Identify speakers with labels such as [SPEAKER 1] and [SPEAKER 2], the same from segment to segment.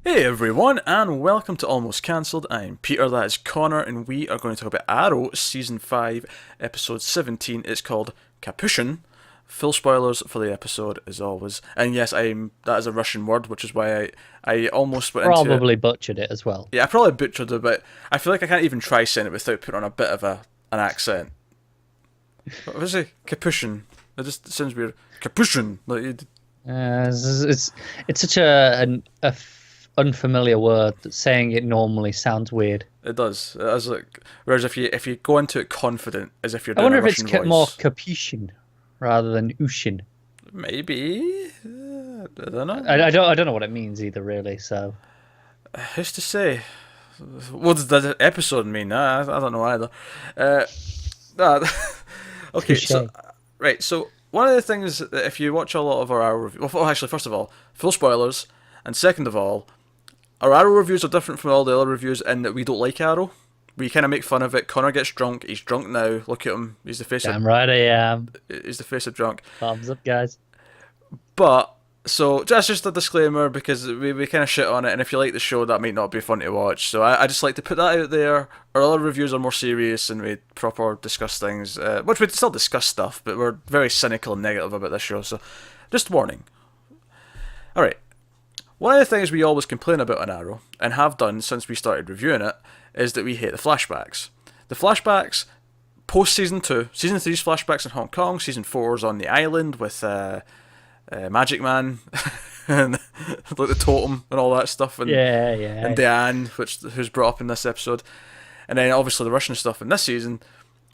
[SPEAKER 1] Hey everyone, and welcome to Almost Cancelled. I'm Peter, that is Connor, and we are going to talk about Arrow Season 5, Episode 17. It's called Kapiushon. Full spoilers for the episode, as always. And yes, that is a Russian word, which is why I almost went into it.
[SPEAKER 2] Probably butchered it as well.
[SPEAKER 1] Yeah, I probably butchered it, but I feel like I can't even try saying it without putting on a bit of an accent. What was it? Kapiushon. It sounds weird. Kapiushon.
[SPEAKER 2] It's such an unfamiliar word that saying it normally sounds weird.
[SPEAKER 1] It does. Whereas if you go into it confident, as if you're
[SPEAKER 2] I
[SPEAKER 1] doing
[SPEAKER 2] wonder
[SPEAKER 1] a
[SPEAKER 2] if it's
[SPEAKER 1] Russian voice,
[SPEAKER 2] more Capuchin rather than Ushin.
[SPEAKER 1] maybe. I don't know.
[SPEAKER 2] I don't know what it means either, really. So
[SPEAKER 1] Who's to say? What does the episode mean? I don't know either. Uh, okay, so
[SPEAKER 2] touche.
[SPEAKER 1] right. So one of the things that if you watch a lot of our Arrow reviews, well, actually, first of all, full spoilers, and second of all, our Arrow reviews are different from all the other reviews in that we don't like Arrow. We kind of make fun of it. Connor gets drunk. He's drunk now. Look at him. He's the face
[SPEAKER 2] Damn right I am.
[SPEAKER 1] He's the face of drunk.
[SPEAKER 2] Thumbs up, guys.
[SPEAKER 1] But so that's just a disclaimer because we kind of shit on it, and if you like the show, that might not be fun to watch. So I just like to put that out there. Our other reviews are more serious and we proper discuss things, which we still discuss stuff, but we're very cynical and negative about this show. So just warning. All right. One of the things we always complain about on Arrow, and have done since we started reviewing it, is that we hate the flashbacks. The flashbacks post season 2, season 3's flashbacks in Hong Kong, season 4's on the island with Magic Man and like the totem and all that stuff, and
[SPEAKER 2] Yeah.
[SPEAKER 1] and Diane, who's brought up in this episode, and then obviously the Russian stuff in this season.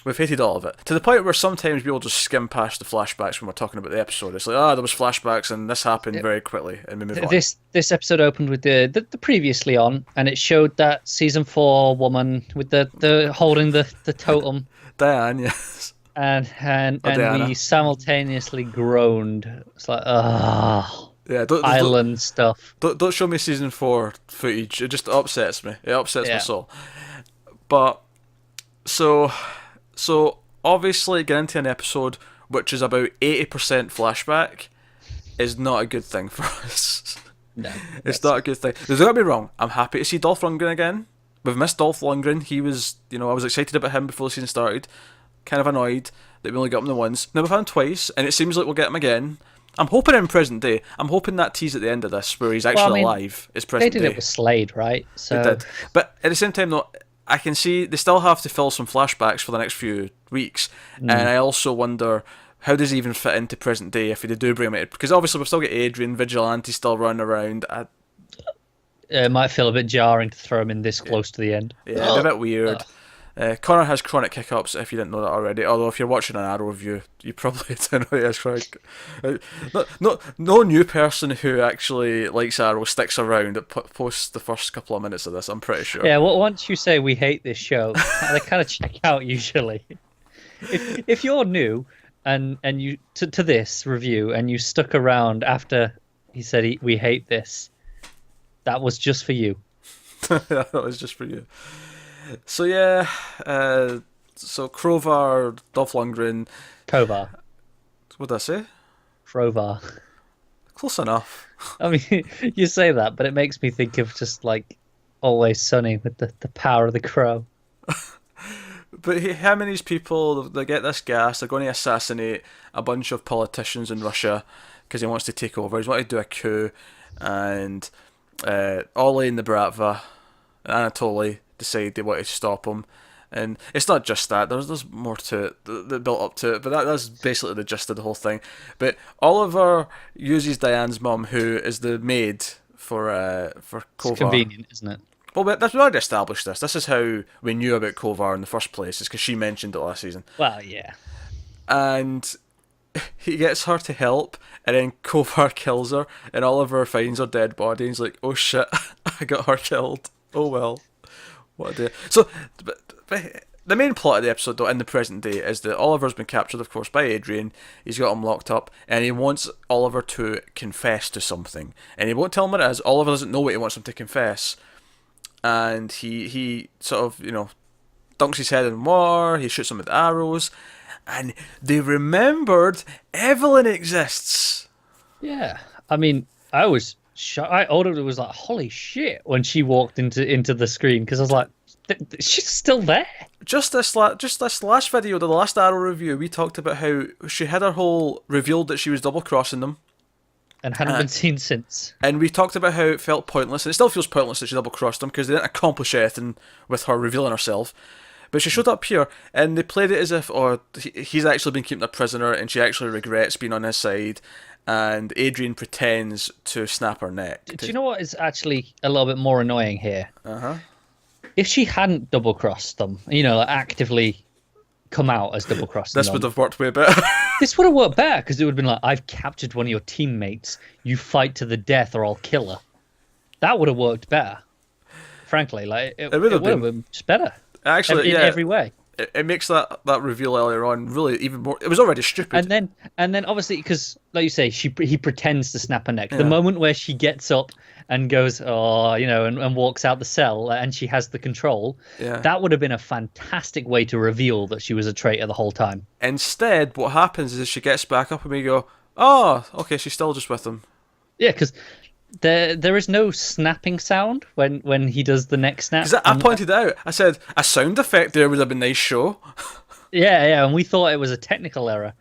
[SPEAKER 1] We've hated all of it to the point where sometimes people just skim past the flashbacks when we're talking about the episode. It's like, there was flashbacks and this happened very quickly, and we move on.
[SPEAKER 2] This episode opened with the previously on, and it showed that season 4 woman with the holding the totem.
[SPEAKER 1] Diane, yes.
[SPEAKER 2] And
[SPEAKER 1] Diana.
[SPEAKER 2] we simultaneously groaned. It's like,
[SPEAKER 1] Yeah,
[SPEAKER 2] island stuff.
[SPEAKER 1] don't show me season 4 footage. It just upsets me. It upsets my
[SPEAKER 2] Yeah.
[SPEAKER 1] soul. But so obviously getting into an episode which is about 80% flashback is not a good thing for us.
[SPEAKER 2] No,
[SPEAKER 1] It's not a good thing. Don't get me wrong. I'm happy to see Dolph Lundgren again. We've missed Dolph Lundgren. He was, I was excited about him before the season started. Kind of annoyed that we only got him the once. Now we've had him twice, and it seems like we'll get him again. I'm hoping in present day. I'm hoping that tease at the end of this, where he's actually alive, is present
[SPEAKER 2] they
[SPEAKER 1] day.
[SPEAKER 2] did it with Slade, right? So
[SPEAKER 1] They did. But at the same time, though, I can see they still have to fill some flashbacks for the next few weeks, and I also wonder how does he even fit into present day if they do bring him in? Because obviously we've still got Adrian, Vigilante still running around.
[SPEAKER 2] it might feel a bit jarring to throw him in this close to the end.
[SPEAKER 1] Yeah, it'd be a bit weird. Connor has chronic hiccups, if you didn't know that already. Although if you're watching an Arrow review, you probably don't know he has chronic. No new person who actually likes Arrow sticks around at post the first couple of minutes of this. I'm pretty sure.
[SPEAKER 2] Yeah, well, once you say we hate this show, they kind of check out usually. If you're new and you to this review and you stuck around after he said we hate this, that was just for you.
[SPEAKER 1] That was just for you. So yeah, so Crowbar, Dolph Lundgren.
[SPEAKER 2] Kovar.
[SPEAKER 1] What did I say?
[SPEAKER 2] Crowbar.
[SPEAKER 1] Close enough.
[SPEAKER 2] I mean, you say that, but it makes me think of just like Always Sunny with the power of the crow.
[SPEAKER 1] But him and these people, they get this gas, they're going to assassinate a bunch of politicians in Russia because he wants to take over. He's wanting to do a coup, and Ollie and the Bratva, Anatoly, decide they want to stop him. And it's not just that, there's more to it that built up to it, but that's basically the gist of the whole thing. But Oliver uses Diane's mum, who is the maid for Kovar.
[SPEAKER 2] It's convenient, isn't it?
[SPEAKER 1] Well, we've already established this. This is how we knew about Kovar in the first place, is because she mentioned it last season.
[SPEAKER 2] Well, yeah.
[SPEAKER 1] And he gets her to help, and then Kovar kills her, and Oliver finds her dead body, and he's like, oh shit, I got her killed. Oh well. What a day. So, but the main plot of the episode, though, in the present day, is that Oliver's been captured, of course, by Adrian. He's got him locked up, and he wants Oliver to confess to something. And he won't tell him what it is. Oliver doesn't know what he wants him to confess. And he sort of, dunks his head in water, he shoots him with arrows, and they remembered Evelyn exists.
[SPEAKER 2] Yeah. I mean, I was I audibly was like, "Holy shit!" when she walked into the screen because I was like, "She's still there."
[SPEAKER 1] Just this last video, the last Arrow review, we talked about how she had her whole revealed that she was double crossing them,
[SPEAKER 2] And hadn't been seen since.
[SPEAKER 1] and we talked about how it felt pointless, and it still feels pointless that she double crossed them because they didn't accomplish anything with her revealing herself. But she showed up here, and they played it as if, he's actually been keeping a prisoner, and she actually regrets being on his side, and Adrian pretends to snap her neck.
[SPEAKER 2] Do you know what is actually a little bit more annoying here?
[SPEAKER 1] Uh-huh.
[SPEAKER 2] If she hadn't double crossed them, like actively come out as double crossing
[SPEAKER 1] This
[SPEAKER 2] them,
[SPEAKER 1] would have worked way better.
[SPEAKER 2] this would have worked better because it would have been like, I've captured one of your teammates. You fight to the death, or I'll kill her. That would have worked better. Frankly, like it would have been just better.
[SPEAKER 1] Actually,
[SPEAKER 2] in every way.
[SPEAKER 1] It makes that reveal earlier on really even more. It was already stupid.
[SPEAKER 2] And then obviously, because like you say, he pretends to snap her neck. Yeah. The moment where she gets up and goes, and walks out the cell, and she has the control.
[SPEAKER 1] Yeah.
[SPEAKER 2] That would have been a fantastic way to reveal that she was a traitor the whole time.
[SPEAKER 1] Instead, what happens is she gets back up and we go, oh, okay, she's still just with him.
[SPEAKER 2] Yeah, because there is no snapping sound when he does the neck snap.
[SPEAKER 1] Because I pointed out, I said, a sound effect there would have been nice show.
[SPEAKER 2] Yeah, and we thought it was a technical error.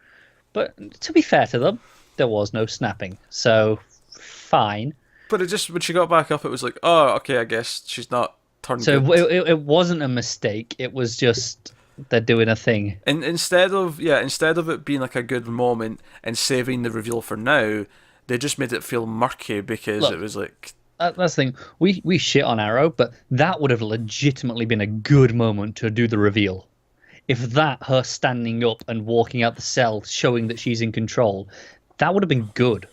[SPEAKER 2] But to be fair to them, there was no snapping. So, fine.
[SPEAKER 1] But it just, when she got back up, it was like, oh, okay, I guess she's not turned
[SPEAKER 2] So
[SPEAKER 1] good.
[SPEAKER 2] it wasn't a mistake. It was just they're doing a thing.
[SPEAKER 1] And instead of it being like a good moment and saving the reveal for now, they just made it feel murky because it was like...
[SPEAKER 2] That's the thing. We shit on Arrow, but that would have legitimately been a good moment to do the reveal. If her standing up and walking out the cell, showing that she's in control, that would have been good.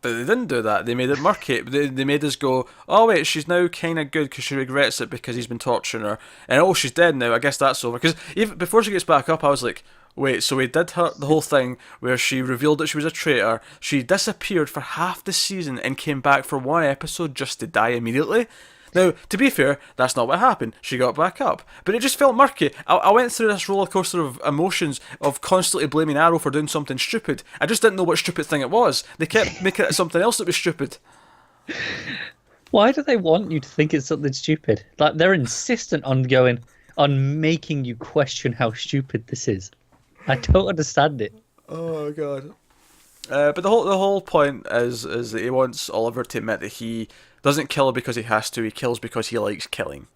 [SPEAKER 1] But they didn't do that. They made it murky. They made us go, oh wait, she's now kind of good because she regrets it because he's been torturing her. And oh, she's dead now. I guess that's over. Because even before she gets back up, I was like, wait, so we did the whole thing where she revealed that she was a traitor. She disappeared for half the season and came back for one episode just to die immediately. Now, to be fair, that's not what happened. She got back up. But it just felt murky. I went through this roller coaster of emotions of constantly blaming Arrow for doing something stupid. I just didn't know what stupid thing it was. They kept making it something else that was stupid.
[SPEAKER 2] Why do they want you to think it's something stupid? Like, they're insistent on making you question how stupid this is. I don't understand it.
[SPEAKER 1] Oh, God. But the whole point is that he wants Oliver to admit that he doesn't kill because he has to. He kills because he likes killing.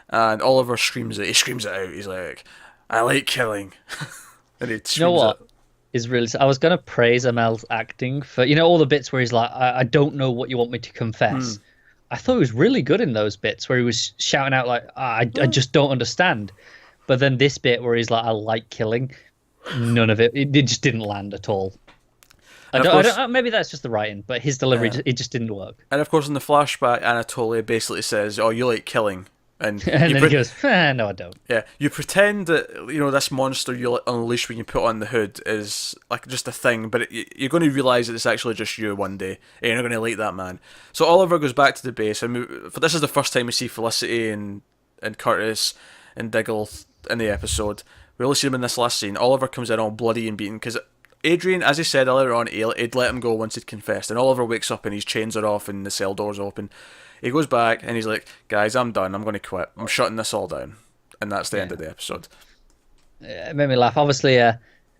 [SPEAKER 1] And Oliver screams it. He screams it out. He's like, "I like killing," and he screams
[SPEAKER 2] You know what?
[SPEAKER 1] it.
[SPEAKER 2] Is really. I was gonna praise Amel's acting for all the bits where he's like, I don't know what you want me to confess." I thought he was really good in those bits where he was shouting out like, I just don't understand. But then this bit where he's like, "I like killing," none of it. It just didn't land at all. I don't, maybe that's just the writing, but his delivery, it just didn't work.
[SPEAKER 1] And of course, in the flashback, Anatoly basically says, "Oh, you like killing," and
[SPEAKER 2] then he goes, "No, I don't."
[SPEAKER 1] Yeah, you pretend that this monster you unleash when you put on the hood is like just a thing, but you're going to realise that it's actually just you one day, and you're not going to like that man. So Oliver goes back to the base, and this is the first time we see Felicity and Curtis and Diggle in the episode. We only see them in this last scene. Oliver comes in all bloody and beaten because Adrian, as he said earlier on, he'd let him go once he'd confessed, and Oliver wakes up and his chains are off and the cell door's open. He goes back and he's like, "Guys, I'm done. I'm going to quit. I'm shutting this all down." And that's the end of the episode.
[SPEAKER 2] It made me laugh. Obviously,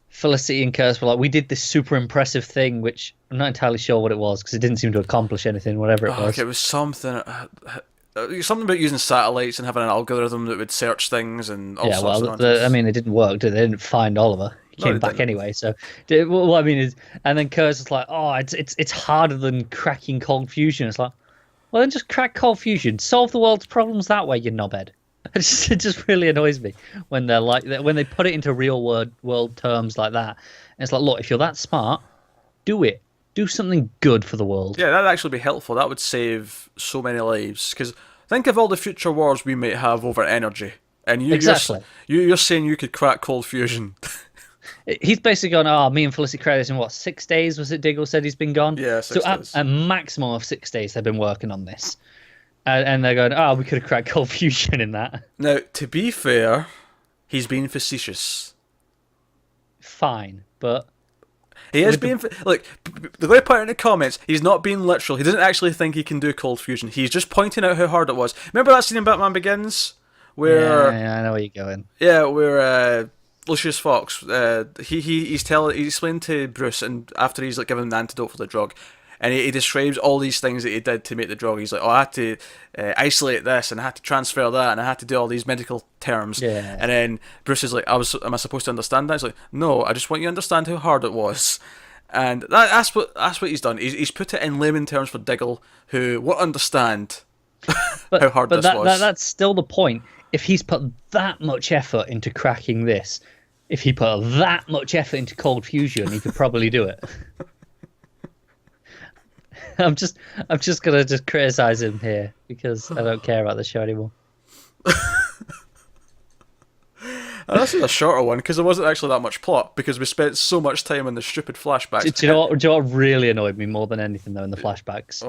[SPEAKER 2] Felicity and Curtis were like, "We did this super impressive thing," which I'm not entirely sure what it was because it didn't seem to accomplish anything, whatever it was.
[SPEAKER 1] Okay, it was something about using satellites and having an algorithm that would search things and all sorts of nonsense.
[SPEAKER 2] I mean, it didn't work. They didn't find Oliver. He came back anyway. So, what I mean is, and then Curtis is like, "Oh, it's harder than cracking Cold Fusion." It's like, well, then just crack Cold Fusion. Solve the world's problems that way, you knobhead. It just really annoys me when they're like when they put it into real world terms like that. And it's like, look, if you're that smart, do it. Do something good for the world.
[SPEAKER 1] Yeah, that'd actually be helpful. That would save so many lives. Because think of all the future wars we might have over energy. And you're saying you could crack Cold Fusion.
[SPEAKER 2] He's basically gone, "Oh, me and Felicity created this in what, 6 days? Was it Diggle said he's been gone?"
[SPEAKER 1] Yeah, 6 days.
[SPEAKER 2] So a maximum of 6 days they've been working on this. And they're going, "Oh, we could have cracked Cold Fusion in that."
[SPEAKER 1] Now, to be fair, he's being facetious.
[SPEAKER 2] Fine, but
[SPEAKER 1] He is being like the way I put it in the comments. He's not being literal. He doesn't actually think he can do cold fusion. He's just pointing out how hard it was. Remember that scene in Batman Begins where
[SPEAKER 2] I know where you're going.
[SPEAKER 1] yeah, where Lucius Fox he's explained to Bruce, and after he's like given him the antidote for the drug. And he describes all these things that he did to make the drug. He's like, oh, I had to isolate this, and I had to transfer that, and I had to do all these medical terms.
[SPEAKER 2] Yeah.
[SPEAKER 1] And then Bruce is like, am I supposed to understand that? He's like, no, I just want you to understand how hard it was. And that's what he's done. He's put it in layman terms for Diggle, who won't understand how hard this was.
[SPEAKER 2] That's still the point. If he's put that much effort into cracking this, if he put that much effort into cold fusion, he could probably do it. I'm just gonna criticize him here because I don't care about the show anymore.
[SPEAKER 1] This is a shorter one because there wasn't actually that much plot because we spent so much time in the stupid flashbacks.
[SPEAKER 2] Do you know what really annoyed me more than anything though in the flashbacks?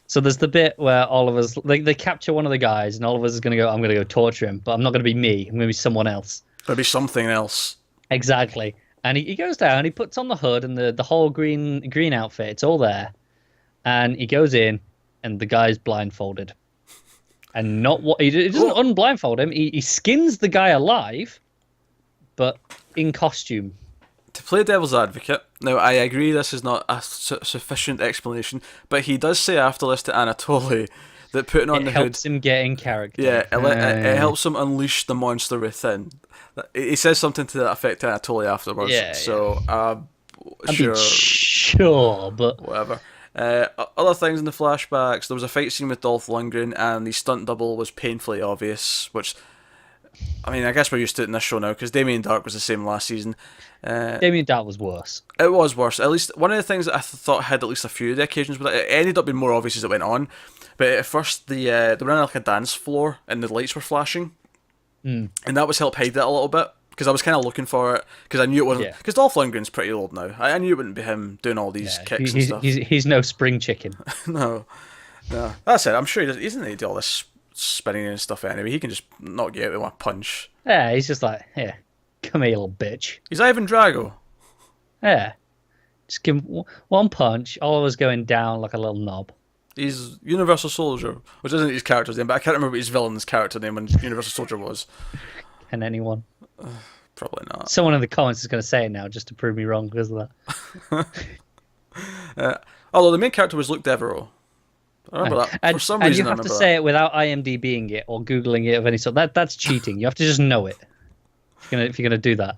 [SPEAKER 2] So there's the bit where Oliver's they capture one of the guys and Oliver's I'm gonna go torture him, but I'm not gonna be me. I'm gonna be someone else.
[SPEAKER 1] There'll be something else.
[SPEAKER 2] Exactly. And he goes down. He puts on the hood and the whole green outfit. It's all there. And he goes in, and the guy's blindfolded. And not what he doesn't unblindfold him. He skins the guy alive, but in costume.
[SPEAKER 1] To play devil's advocate, now I agree this is not a sufficient explanation, but he does say after this to Anatoly that putting on the hood
[SPEAKER 2] helps him get in character.
[SPEAKER 1] Yeah, it helps him unleash the monster within. He says something to that effect to Anatoly afterwards.
[SPEAKER 2] Yeah,
[SPEAKER 1] so
[SPEAKER 2] sure, but
[SPEAKER 1] whatever. Other things in the flashbacks, there was a fight scene with Dolph Lundgren, and the stunt double was painfully obvious, which, I mean, I guess we're used to it in this show now, because Damien Dark was the same last season.
[SPEAKER 2] Damien Dark was worse.
[SPEAKER 1] It was worse. At least, one of the things that I thought had at least a few of the occasions, but it ended up being more obvious as it went on. But at first, they were on like a dance floor, and the lights were flashing, and that was help hide it a little bit. Because I was kind of looking for it, because I knew it wasn't. Because Dolph Lundgren's pretty old now. I knew it wouldn't be him doing all these kicks and stuff.
[SPEAKER 2] He's no spring chicken.
[SPEAKER 1] No. That's it. I'm sure he doesn't need to do all this spinning and stuff anyway. He can just knock you out with one punch.
[SPEAKER 2] Yeah, he's just like, yeah, come here, little bitch.
[SPEAKER 1] He's Ivan Drago.
[SPEAKER 2] Yeah. Just give him one punch, Oliver's going down like a little knob.
[SPEAKER 1] He's Universal Soldier, which isn't his character's name, but I can't remember what his villain's character name when Universal Soldier was.
[SPEAKER 2] Can anyone?
[SPEAKER 1] Probably not.
[SPEAKER 2] Someone in the comments is going to say it now just to prove me wrong because of
[SPEAKER 1] that. Although the main character was Luke Devereaux. I remember that. For some reason,
[SPEAKER 2] you have to say it without IMDbing it or Googling it of any sort. That's cheating. You have to just know it if you're gonna do that.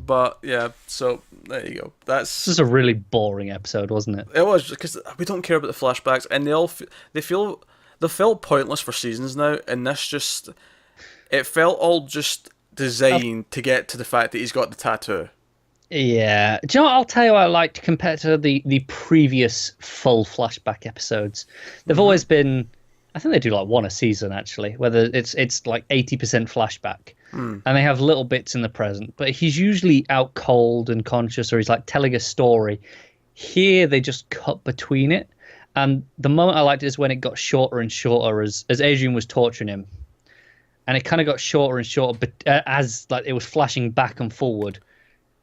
[SPEAKER 1] But yeah, so there you go.
[SPEAKER 2] This is a really boring episode, wasn't it?
[SPEAKER 1] It was, because we don't care about the flashbacks, and they felt pointless for seasons now, and this it felt all just designed to get to the fact that he's got the tattoo.
[SPEAKER 2] Yeah. Do you know what I'll tell you what I liked compared to the previous full flashback episodes? They've always been, I think they do like one a season actually, whether it's like 80% flashback. And they have little bits in the present, but he's usually out cold and conscious, or he's like telling a story. Here they just cut between it, and the moment I liked is when it got shorter and shorter as Adrian was torturing him, and it kind of got shorter and shorter, but as like it was flashing back and forward,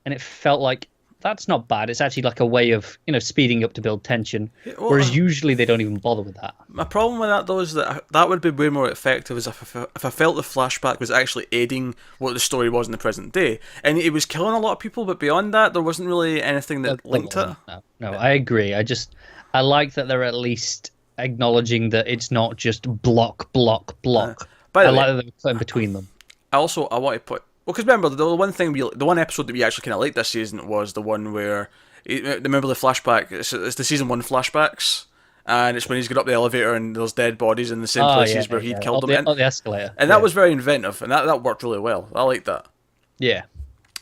[SPEAKER 2] and it felt like that's not bad. It's actually like a way of speeding up to build tension, whereas usually they don't even bother with that.
[SPEAKER 1] My problem with that though is that would be way more effective as if I felt the flashback was actually aiding what the story was in the present day, and it was killing a lot of people, but beyond that there wasn't really anything that linked it.
[SPEAKER 2] No, I agree. I like that they're at least acknowledging that it's not just block. I like that they're putting between them.
[SPEAKER 1] I want to put. Well, because remember, the one episode that we actually kind of liked this season was the one where, remember the flashback, it's the season 1 flashbacks, and it's when he's got up the elevator and there's dead bodies in the same places where he'd killed them.
[SPEAKER 2] On the escalator.
[SPEAKER 1] And that was very inventive, and that worked really well. I liked that.
[SPEAKER 2] Yeah.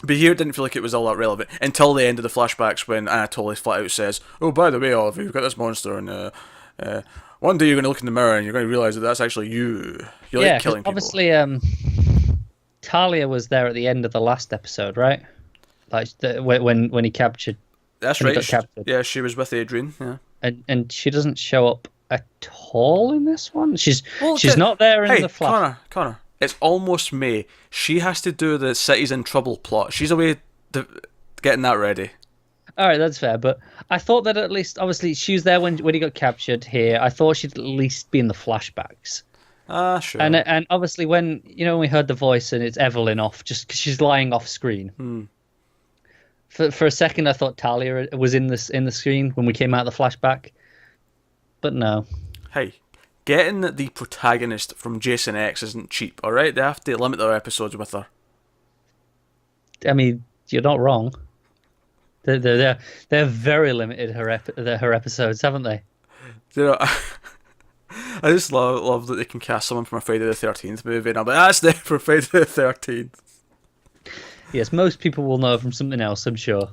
[SPEAKER 1] But here it didn't feel like it was all that relevant, until the end of the flashbacks when Anatoly flat out says, oh, by the way, Oliver, you've got this monster, and one day you're going to look in the mirror and you're going to realise that that's actually you. You like killing people.
[SPEAKER 2] Obviously, Talia was there at the end of the last episode, right? Like when he captured.
[SPEAKER 1] That's right. Yeah, she was with Adrian. Yeah,
[SPEAKER 2] and she doesn't show up at all in this one. She's not there in the flash.
[SPEAKER 1] Connor, it's almost May. She has to do the cities in trouble plot. She's away Getting that ready.
[SPEAKER 2] All right, that's fair. But I thought that at least, obviously, she was there when he got captured here. I thought she'd at least be in the flashbacks.
[SPEAKER 1] Sure.
[SPEAKER 2] And obviously, when we heard the voice and it's Evelyn off, just because she's lying off screen. For a second, I thought Talia was in the screen when we came out of the flashback, but no.
[SPEAKER 1] Hey, getting the protagonist from Jason X isn't cheap. All right, they have to limit their episodes with her.
[SPEAKER 2] I mean, you're not wrong. They're very limited her episodes, haven't they?
[SPEAKER 1] You know, I just love that they can cast someone from a Friday the 13th movie, and I'm like, that's there for Friday the 13th.
[SPEAKER 2] Yes, most people will know from something else, I'm sure.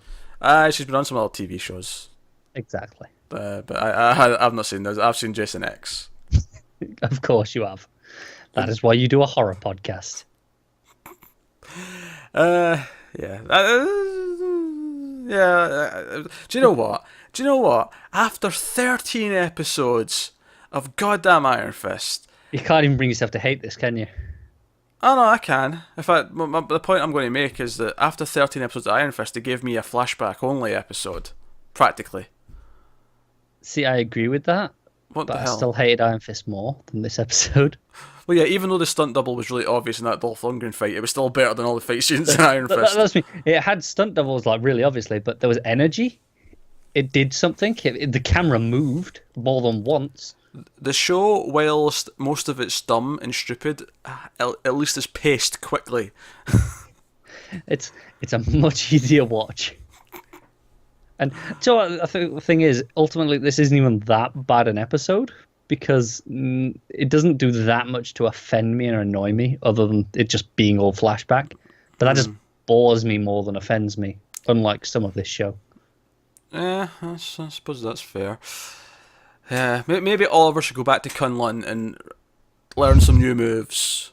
[SPEAKER 1] She's been on some other TV shows.
[SPEAKER 2] Exactly.
[SPEAKER 1] But I've not seen those. I've seen Jason X.
[SPEAKER 2] Of course you have. That is why you do a horror podcast.
[SPEAKER 1] Yeah. Do you know what? After 13 episodes of goddamn Iron Fist,
[SPEAKER 2] you can't even bring yourself to hate this, can you?
[SPEAKER 1] Oh no, I can. In fact, the point I'm going to make is that after 13 episodes of Iron Fist, they gave me a flashback-only episode, practically.
[SPEAKER 2] See, I agree with that.
[SPEAKER 1] What the
[SPEAKER 2] but
[SPEAKER 1] hell?
[SPEAKER 2] I still hated Iron Fist more than this episode.
[SPEAKER 1] Well, yeah, even though the stunt double was really obvious in that Dolph Lundgren fight, it was still better than all the fight scenes in Iron Fist.
[SPEAKER 2] That's me. It had stunt doubles, like, really obviously, but there was energy. It did something. The camera moved more than once.
[SPEAKER 1] The show, whilst most of it's dumb and stupid, at least is paced quickly.
[SPEAKER 2] It's a much easier watch. And so I think the thing is, ultimately, this isn't even that bad an episode because it doesn't do that much to offend me and annoy me, other than it just being all flashback. But that just bores me more than offends me, unlike some of this show.
[SPEAKER 1] Yeah, I suppose that's fair. Yeah, maybe Oliver should go back to Kunlun and learn some new moves.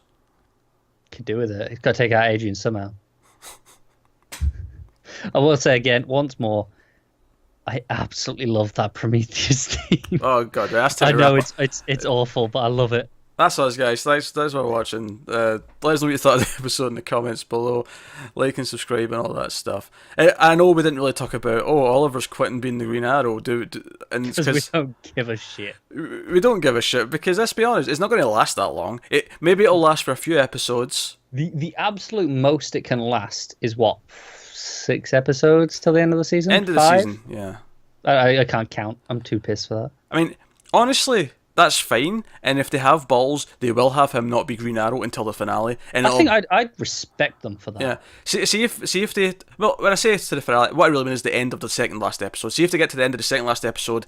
[SPEAKER 2] Could do with it. He's got to take out Adrian somehow. I will say again, once more, I absolutely love that Prometheus theme.
[SPEAKER 1] Oh god, that's
[SPEAKER 2] I know it's awful, but I love it.
[SPEAKER 1] That's us, guys. Thanks for watching. Let us know what you thought of the episode in the comments below. Like and subscribe and all that stuff. I know we didn't really talk about, Oliver's quitting being the Green Arrow. And
[SPEAKER 2] because we don't give a shit.
[SPEAKER 1] We don't give a shit because, let's be honest, it's not going to last that long. Maybe it'll last for a few episodes.
[SPEAKER 2] The absolute most it can last is what? 6 episodes till the end of the season?
[SPEAKER 1] End of
[SPEAKER 2] 5?
[SPEAKER 1] the season, yeah.
[SPEAKER 2] I can't count. I'm too pissed for that.
[SPEAKER 1] I mean, honestly, that's fine. And if they have balls, they will have him not be Green Arrow until the finale. And
[SPEAKER 2] I think I'd respect them for that.
[SPEAKER 1] Yeah. See if they. Well, when I say to the finale, what I really mean is the end of the second last episode. See if they get to the end of the second last episode,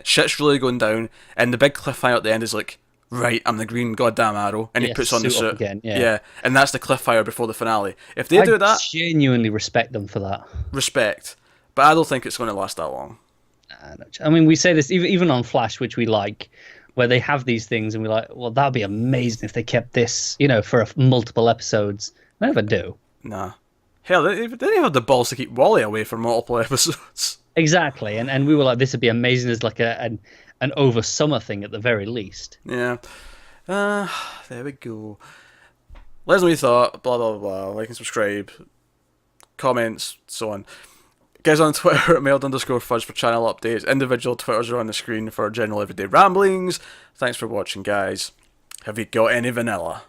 [SPEAKER 1] shit's really going down, and the big cliffhanger at the end is like, right, I'm the Green goddamn Arrow, and he puts on the suit
[SPEAKER 2] again. Yeah,
[SPEAKER 1] and that's the cliffhanger before the finale. If they do that,
[SPEAKER 2] genuinely respect them for that.
[SPEAKER 1] Respect, but I don't think it's going to last that long.
[SPEAKER 2] I mean, we say this even on Flash, which we like, where they have these things, and we're like, well, that'd be amazing if they kept this, for multiple episodes. They never do.
[SPEAKER 1] Nah. Hell, they didn't have the balls to keep Wally away for multiple episodes.
[SPEAKER 2] Exactly, and we were like, this would be amazing as like an over summer thing at the very least.
[SPEAKER 1] Yeah. There we go. Let us know what you thought. Blah, blah, blah. Like and subscribe. Comments, so on. Guys on Twitter at mailed_fudge for channel updates. Individual Twitters are on the screen for general everyday ramblings. Thanks for watching, guys. Have you got any vanilla?